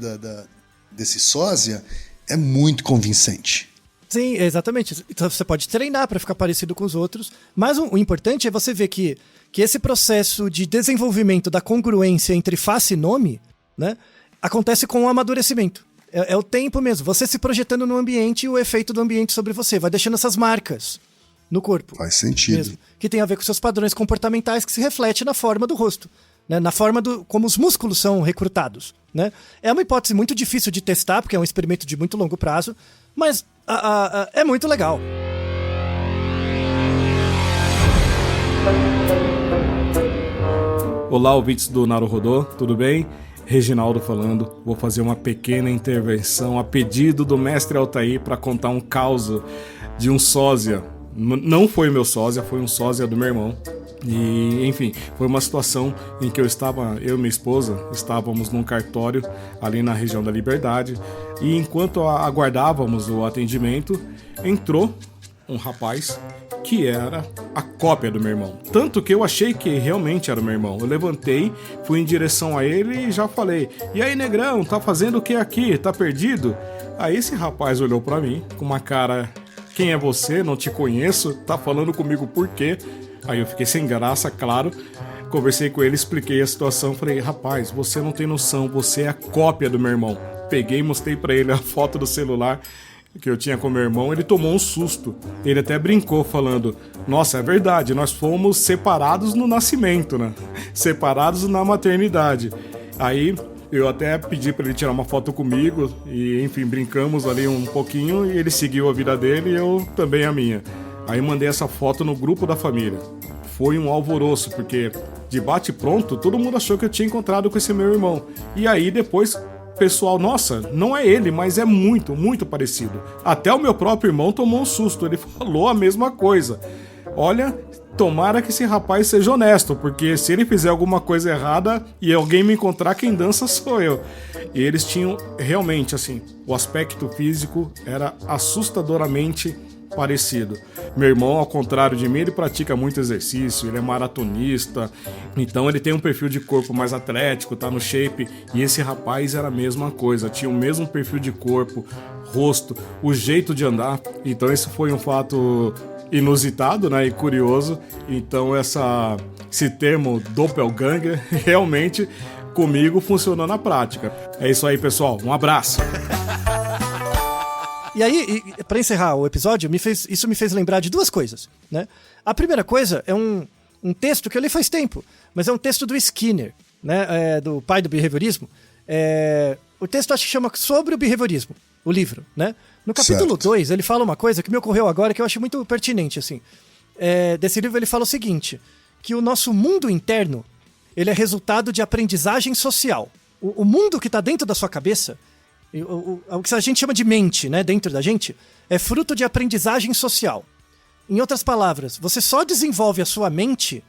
S1: desse sósia, é muito convincente.
S3: Sim, exatamente. Então você pode treinar para ficar parecido com os outros, mas o importante é você ver que esse processo de desenvolvimento da congruência entre face e nome, né, acontece com o amadurecimento. É o tempo mesmo, você se projetando no ambiente e o efeito do ambiente sobre você, vai deixando essas marcas no corpo.
S1: Faz sentido.
S3: Mesmo, que tem a ver com seus padrões comportamentais que se reflete na forma do rosto, né, na forma como os músculos são recrutados. Né? É uma hipótese muito difícil de testar, porque é um experimento de muito longo prazo, mas é muito legal.
S4: Olá, ouvintes do Naruhodô, tudo bem? Reginaldo falando. Vou fazer uma pequena intervenção a pedido do mestre Altair para contar um caos de um sósia. Não foi meu sósia, foi um sósia do meu irmão. E, enfim, foi uma situação em que eu e minha esposa, estávamos num cartório ali na região da Liberdade, e enquanto aguardávamos o atendimento, entrou um rapaz que era a cópia do meu irmão. Tanto que eu achei que realmente era o meu irmão. Eu levantei, fui em direção a ele e já falei: "E aí, negrão, tá fazendo o que aqui? Tá perdido?" Aí esse rapaz olhou pra mim com uma cara: "Quem é você? Não te conheço. Tá falando comigo por quê?" Aí eu fiquei sem graça, claro. Conversei com ele, expliquei a situação. Falei: "Rapaz, você não tem noção, você é a cópia do meu irmão." Peguei e mostrei pra ele a foto do celular. que eu tinha com meu irmão, ele tomou um susto. Ele até brincou falando, nossa, é verdade, nós fomos separados no nascimento, né? Separados na maternidade. Aí eu até pedi pra ele tirar uma foto comigo e, enfim, brincamos ali um pouquinho e ele seguiu a vida dele e eu também a minha. Aí mandei essa foto no grupo da família. Foi um alvoroço, porque de bate-pronto, todo mundo achou que eu tinha encontrado com esse meu irmão. E aí depois, pessoal, nossa, não é ele, mas é muito, muito parecido. Até o meu próprio irmão tomou um susto, ele falou a mesma coisa. Olha, tomara que esse rapaz seja honesto, porque se ele fizer alguma coisa errada e alguém me encontrar, quem dança sou eu. E eles tinham realmente, assim, o aspecto físico era assustadoramente parecido. Meu irmão, ao contrário de mim, ele pratica muito exercício, ele é maratonista, então ele tem um perfil de corpo mais atlético, tá no shape, e esse rapaz era a mesma coisa, tinha o mesmo perfil de corpo, rosto, o jeito de andar, então esse foi um fato inusitado, né, e curioso. Então esse termo doppelganger realmente comigo funcionou na prática. É isso aí, pessoal, um abraço!
S3: E aí, pra encerrar o episódio, isso me fez lembrar de duas coisas, né? A primeira coisa é um texto que eu li faz tempo, mas é um texto do Skinner, né? Do pai do behaviorismo. O texto acho que chama Sobre o Behaviorismo, o livro, né? No capítulo 2, ele fala uma coisa que me ocorreu agora que eu acho muito pertinente, assim. Desse livro ele fala o seguinte, que o nosso mundo interno, ele é resultado de aprendizagem social. O mundo que está dentro da sua cabeça, o que a gente chama de mente, né, dentro da gente, é fruto de aprendizagem social. Em outras palavras, você só desenvolve a sua mente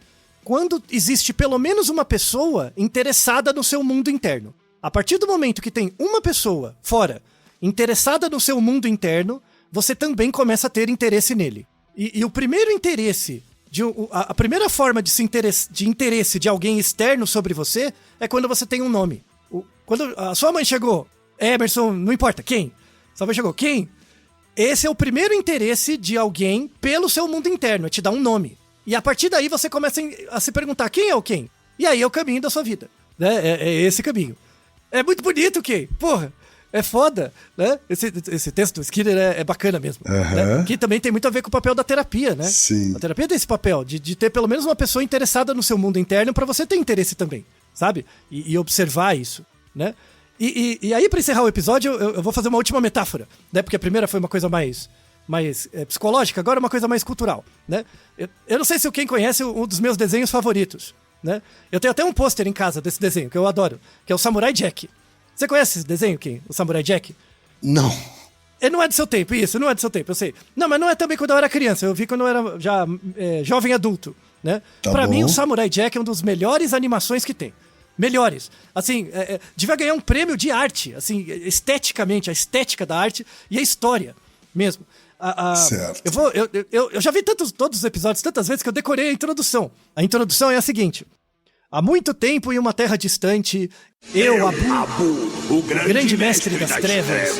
S3: quando existe pelo menos uma pessoa interessada no seu mundo interno. A partir do momento que tem uma pessoa fora interessada no seu mundo interno, você também começa a ter interesse nele. E o primeiro interesse, a primeira forma de interesse de alguém externo sobre você é quando você tem um nome. Quando a sua mãe chegou, Emerson, não importa, quem? Sua mãe chegou, quem? Esse é o primeiro interesse de alguém pelo seu mundo interno, é te dar um nome. E a partir daí você começa a se perguntar quem é o quem? E aí é o caminho da sua vida, né? É esse caminho. É muito bonito, quem? Porra, é foda, né? Esse texto do Skinner é bacana mesmo. Né? Que também tem muito a ver com o papel da terapia, né?
S1: Sim.
S3: A terapia tem esse papel de ter pelo menos uma pessoa interessada no seu mundo interno pra você ter interesse também, sabe? E observar isso, né? E aí, pra encerrar o episódio, eu vou fazer uma última metáfora, né? Porque a primeira foi uma coisa mais psicológica, agora é uma coisa mais cultural, né? Eu não sei se quem conhece um dos meus desenhos favoritos, né? Eu tenho até um pôster em casa desse desenho, que eu adoro, que é o Samurai Jack. Você conhece esse desenho, Kim? O Samurai Jack?
S1: Não.
S3: Ele não é do seu tempo, isso, não é do seu tempo, eu sei. Não, mas não é também quando eu era criança, eu vi quando eu era já jovem adulto, né? Pra mim, o Samurai Jack é um dos melhores animações que tem. Melhores. Assim, devia ganhar um prêmio de arte, assim, esteticamente, a estética da arte e a história mesmo.
S1: Certo.
S3: Eu já vi todos os episódios tantas vezes que eu decorei a introdução. A introdução é a seguinte. Há muito tempo em uma terra distante, eu, Abu, o grande mestre das trevas,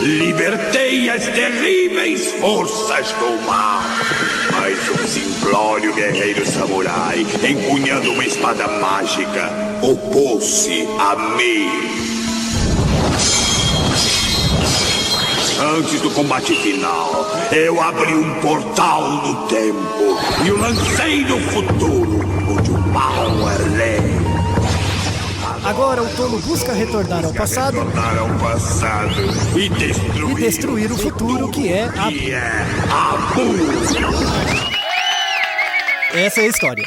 S5: libertei as terríveis forças do mal. Mas um simplório guerreiro samurai, empunhando uma espada mágica, opôs-se a mim. Antes do combate final, eu abri um portal no tempo e o lancei no futuro, onde o mal é lei.
S3: Agora o tolo busca retornar ao passado
S5: e
S3: destruir o futuro, que é
S5: Abu.
S3: Essa é a história.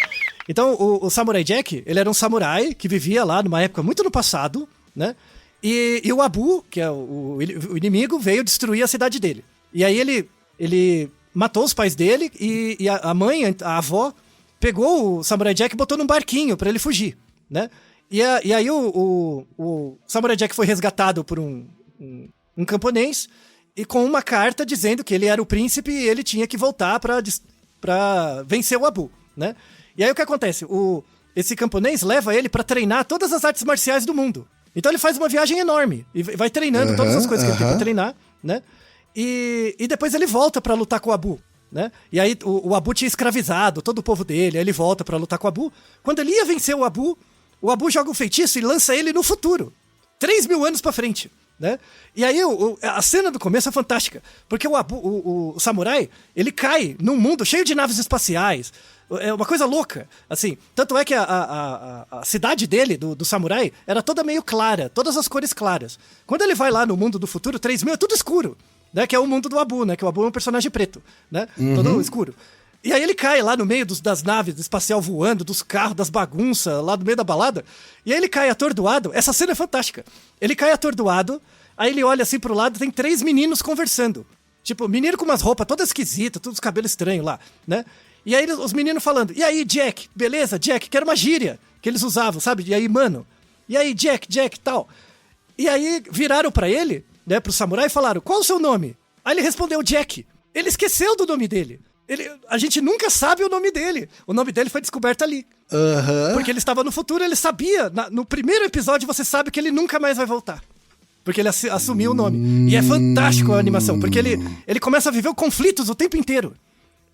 S3: Então, o Samurai Jack, ele era um samurai que vivia lá numa época muito no passado, né? E o Abu, que é o inimigo, veio destruir a cidade dele. E aí ele matou os pais dele e a mãe, a avó, pegou o Samurai Jack e botou num barquinho pra ele fugir, né? E aí o Samurai Jack foi resgatado por um camponês e com uma carta dizendo que ele era o príncipe e ele tinha que voltar pra vencer o Abu, né? E aí o que acontece? Esse camponês leva ele pra treinar todas as artes marciais do mundo. Então ele faz uma viagem enorme e vai treinando todas as coisas que ele tem pra treinar, né? E depois ele volta pra lutar com o Abu, né? E aí o Abu tinha escravizado todo o povo dele, aí ele volta pra lutar com o Abu. Quando ele ia vencer o Abu joga um feitiço e lança ele no futuro. 3.000 anos pra frente. né? E aí a cena do começo é fantástica, porque o samurai, ele cai num mundo cheio de naves espaciais, é uma coisa louca, assim. Tanto é que a cidade dele, do samurai, era toda meio clara, todas as cores claras. Quando ele vai lá no mundo do futuro, 3000 é tudo escuro, né? Que é o mundo do Abu, né? Que o Abu é um personagem preto, né? Todo escuro. E aí ele cai lá no meio das naves espacial voando, dos carros, das bagunças, lá no meio da balada. E aí ele cai atordoado. Essa cena é fantástica. Ele cai atordoado, aí ele olha assim pro lado, tem 3 meninos conversando. Tipo, menino com umas roupas todas esquisitas, todos os cabelos estranhos lá, né? E aí os meninos falando, e aí, Jack, beleza, Jack, que era uma gíria que eles usavam, sabe? E aí, mano, e aí, Jack, tal. E aí viraram pra ele, né, pro samurai e falaram, qual o seu nome? Aí ele respondeu, Jack. Ele esqueceu do nome dele. A gente nunca sabe o nome dele. O nome dele foi descoberto ali. Porque ele estava no futuro, ele sabia. No primeiro episódio você sabe que ele nunca mais vai voltar. Porque ele assumiu o nome. E é fantástico a animação, porque ele começa a viver conflitos o tempo inteiro.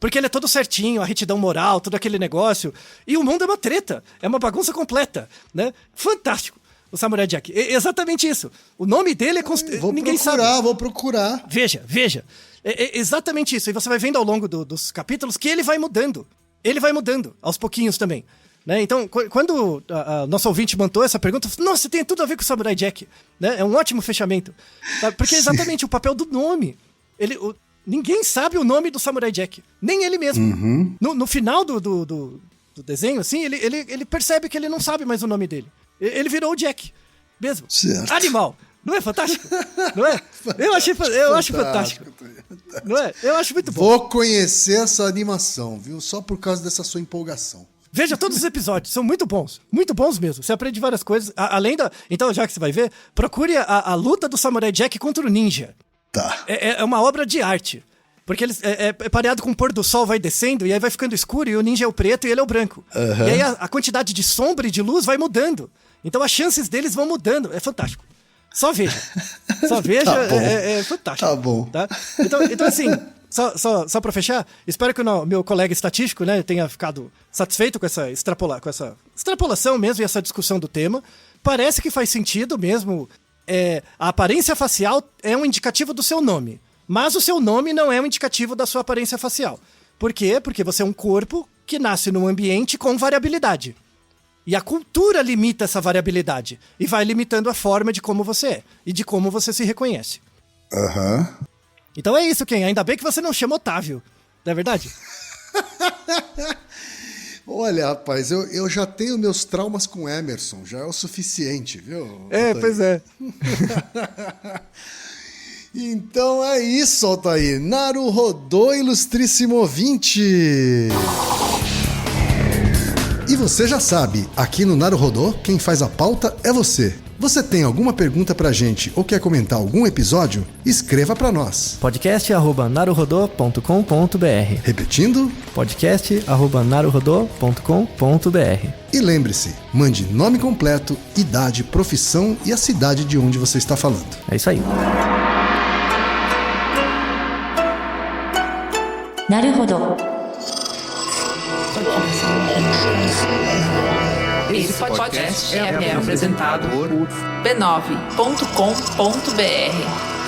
S3: Porque ele é todo certinho, a retidão moral, todo aquele negócio. E o mundo é uma treta, é uma bagunça completa, né? Fantástico. O Samurai Jack. É exatamente isso. O nome dele é... Ninguém sabe.
S1: Vou procurar.
S3: Veja. É exatamente isso. E você vai vendo ao longo dos capítulos que ele vai mudando. Ele vai mudando, aos pouquinhos também. Né? Então, quando a nossa ouvinte mandou essa pergunta, eu falei, nossa, tem tudo a ver com o Samurai Jack. Né? É um ótimo fechamento. Tá? Porque é exatamente o papel do nome. Ninguém sabe o nome do Samurai Jack. Nem ele mesmo. No final do desenho, assim, ele percebe que ele não sabe mais o nome dele. Ele virou o Jack mesmo.
S1: Certo.
S3: Animal. Não é fantástico? Não é? Eu acho fantástico. Não é? Eu acho muito bom.
S1: Vou conhecer essa animação, viu? Só por causa dessa sua empolgação.
S3: Veja todos os episódios, são muito bons mesmo. Você aprende várias coisas, além da... Então, já que você vai ver, procure a luta do Samurai Jack contra o ninja.
S1: Tá.
S3: É uma obra de arte. Porque ele é pareado com o pôr do sol, vai descendo, e aí vai ficando escuro, e o ninja é o preto e ele é o branco. E aí a quantidade de sombra e de luz vai mudando. Então as chances deles vão mudando. É fantástico. Só veja. Tá é fantástico.
S1: Tá bom.
S3: Tá? Então assim, só pra fechar, espero que o meu colega estatístico, né, tenha ficado satisfeito com essa extrapolação mesmo e essa discussão do tema. Parece que faz sentido mesmo. A aparência facial é um indicativo do seu nome. Mas o seu nome não é um indicativo da sua aparência facial. Por quê? Porque você é um corpo que nasce num ambiente com variabilidade. E a cultura limita essa variabilidade. E vai limitando a forma de como você é. E de como você se reconhece. Então é isso, Ken. Ainda bem que você não chama Otávio. Não é verdade?
S1: Olha, rapaz, eu já tenho meus traumas com Emerson. Já é o suficiente, viu?
S3: Pois é.
S1: Então é isso, Altair. Naruhodô, ilustríssimo ouvinte. E você já sabe, aqui no Naruhodô, quem faz a pauta é você. Você tem alguma pergunta pra gente ou quer comentar algum episódio? Escreva pra nós.
S6: podcast@naruhodô.com.br.
S1: Repetindo?
S6: podcast@naruhodô.com.br.
S1: E lembre-se, mande nome completo, idade, profissão e a cidade de onde você está falando.
S6: É isso aí.
S2: Naruhodo.
S7: Esse podcast é apresentado por b9.com.br.